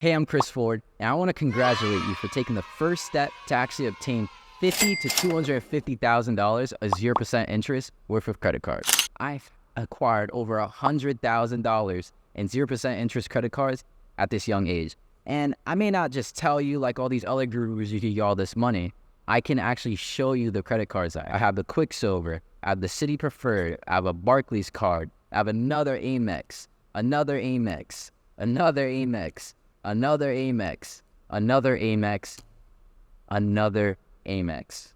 Hey, I'm Chris Ford, and I want to congratulate you for taking the first step to actually obtain $50,000 to $250,000 of 0% interest worth of credit cards. I've acquired over $100,000 in 0% interest credit cards at this young age. And I may not just tell you like all these other gurus you can get all this money. I can actually show you the credit cards. I have the Quicksilver, I have the Citi Preferred, I have a Barclays card, I have another Amex, another Amex, another Amex, another Amex, another Amex, another Amex.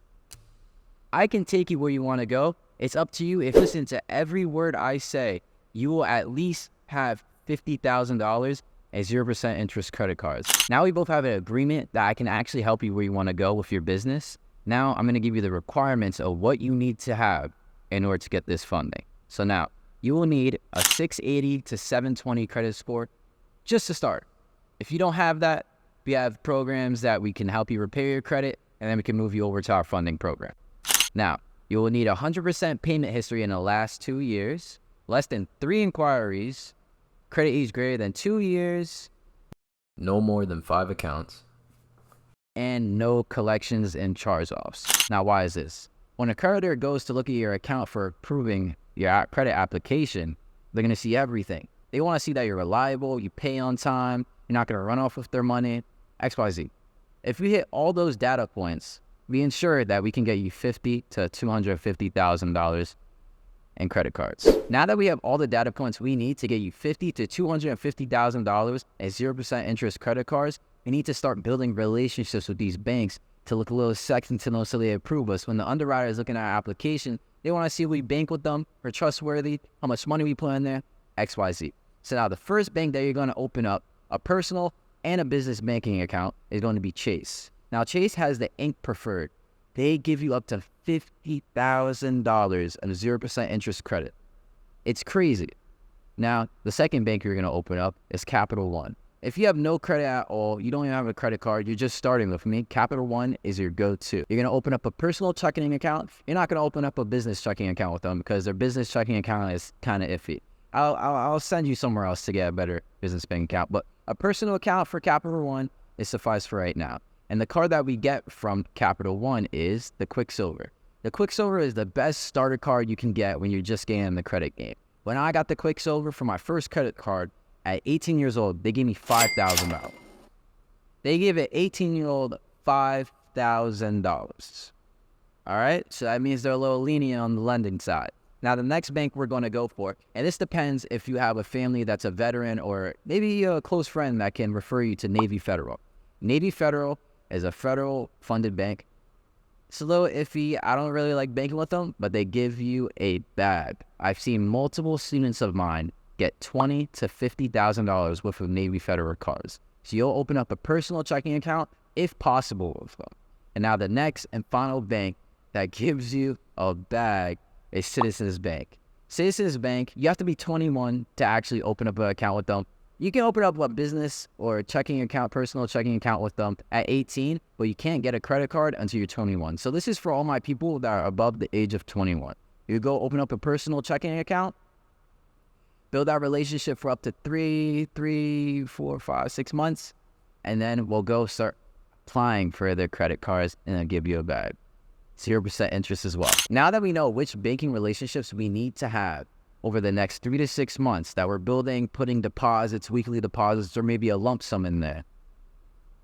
I can take you where you want to go. It's up to you. If you listen to every word I say, you will at least have $50,000 as 0% interest credit cards. Now we both have an agreement that I can actually help you where you want to go with your business. Now I'm going to give you the requirements of what you need to have in order to get this funding. So now you will need a 680 to 720 credit score just to start. If you don't have that, we have programs that we can help you repair your credit, and then we can move you over to our funding program. Now, you will need 100% payment history in the last 2 years, less than 3 inquiries, credit age greater than 2 years, no more than 5 accounts, and no collections and charge-offs. Now, why is this? When a creditor goes to look at your account for approving your credit application, they're going to see everything. They want to see that you're reliable, you pay on time, you're not going to run off with their money, XYZ. If we hit all those data points, we ensure that we can get you $50,000 to $250,000 in credit cards. Now that we have all the data points we need to get you $50,000 to $250,000 at 0% interest credit cards, we need to start building relationships with these banks to look a little sexy to know so they approve us. When the underwriter is looking at our application, they want to see if we bank with them, we're trustworthy, how much money we put in there, XYZ. So now the first bank that you're going to open up, a personal and a business banking account, is going to be Chase. Now, Chase has the Inc. Preferred. They give you up to $50,000 of 0% interest credit. It's crazy. Now, the second bank you're going to open up is Capital One. If you have no credit at all, you don't even have a credit card, you're just starting with me, Capital One is your go-to. You're going to open up a personal checking account. You're not going to open up a business checking account with them because their business checking account is kind of iffy. I'll send you somewhere else to get a better business bank account, but a personal account for Capital One is suffice for right now. And the card that we get from Capital One is the Quicksilver. The Quicksilver is the best starter card you can get when you're just getting in the credit game. When I got the Quicksilver for my first credit card at 18 years old, they gave me $5,000. They give an 18-year-old $5,000. All right? So that means they're a little lenient on the lending side. Now, the next bank we're going to go for, and this depends if you have a family that's a veteran or maybe a close friend that can refer you to Navy Federal. Navy Federal is a federal funded bank. It's a little iffy. I don't really like banking with them, but they give you a bag. I've seen multiple students of mine get $20,000 to $50,000 worth of Navy Federal cards. So you'll open up a personal checking account if possible with them. And now the next and final bank that gives you a bag is Citizens Bank. Citizens Bank, you have to be 21 to actually open up an account with them. You can open up a business or checking account, personal checking account with them at 18, but you can't get a credit card until you're 21. So this is for all my people that are above the age of 21. You go open up a personal checking account, build that relationship for up to 3, 4, 5, 6 months, and then we'll go start applying for their credit cards and then give you a bag. 0% interest as well. Now that we know which banking relationships we need to have over the next 3 to 6 months that we're building, putting deposits, weekly deposits, or maybe a lump sum in there,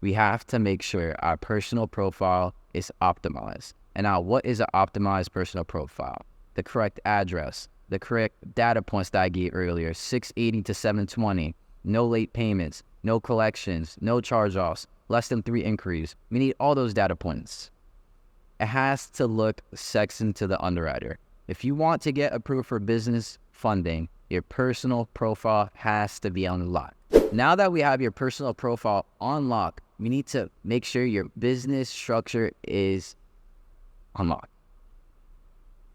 we have to make sure our personal profile is optimized. And now, what is an optimized personal profile? The correct address, the correct data points that I gave earlier, 680 to 720, no late payments, no collections, no charge-offs, less than 3 inquiries. We need all those data points. It has to look sexy to the underwriter. If you want to get approved for business funding, your personal profile has to be on lock. Now that we have your personal profile on lock, we need to make sure your business structure is unlocked.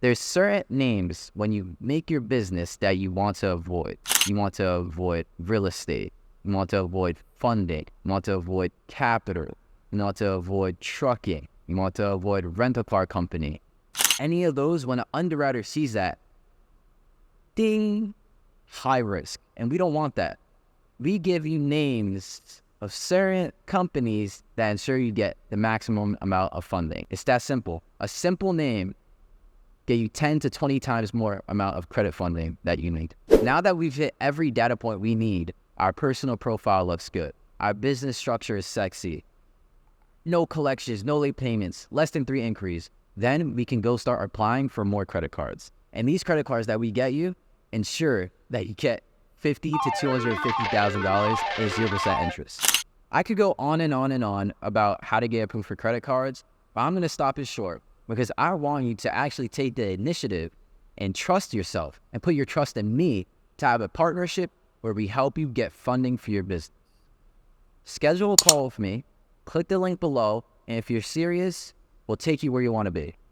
There's certain names when you make your business that you want to avoid. You want to avoid real estate. You want to avoid funding. You want to avoid capital. You want to avoid trucking. You want to avoid rental car company. Any of those, when an underwriter sees that, ding, high risk. And we don't want that. We give you names of certain companies that ensure you get the maximum amount of funding. It's that simple. A simple name get you 10 to 20 times more amount of credit funding that you need. Now that we've hit every data point we need, our personal profile looks good. Our business structure is sexy. No collections, no late payments, less than 3 inquiries. Then we can go start applying for more credit cards. And these credit cards that we get you ensure that you get $50,000 to $250,000 at 0% interest. I could go on and on and on about how to get approved for credit cards, but I'm gonna stop it short because I want you to actually take the initiative and trust yourself and put your trust in me to have a partnership where we help you get funding for your business. Schedule a call with me, click the link below, and if you're serious, we'll take you where you want to be.